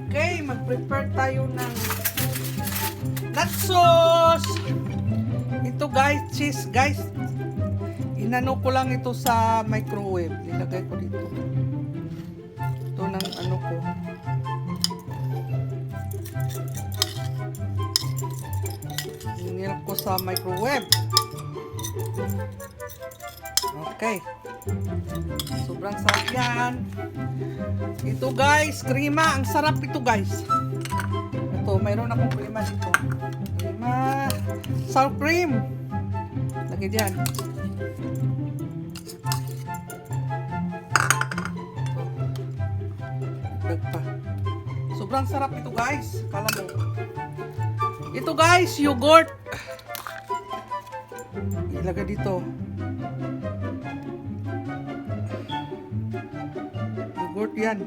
Okay, mag-prepare tayo ng nut sauce. Ito guys, cheese guys. Inano ko lang ito sa microwave. Nilagay ko dito. Ito ng ano ko. Nilagay ko sa microwave. Okay. Sobrang sarap yan. Ito guys, krema. Ang sarap ito guys. Ito, mayroon akong krema dito. Krema. Sour cream. Lagi dyan. Pa. Sobrang sarap ito guys. Kala mo. Ito guys, yogurt. Ilagay dito. Yogurt yan.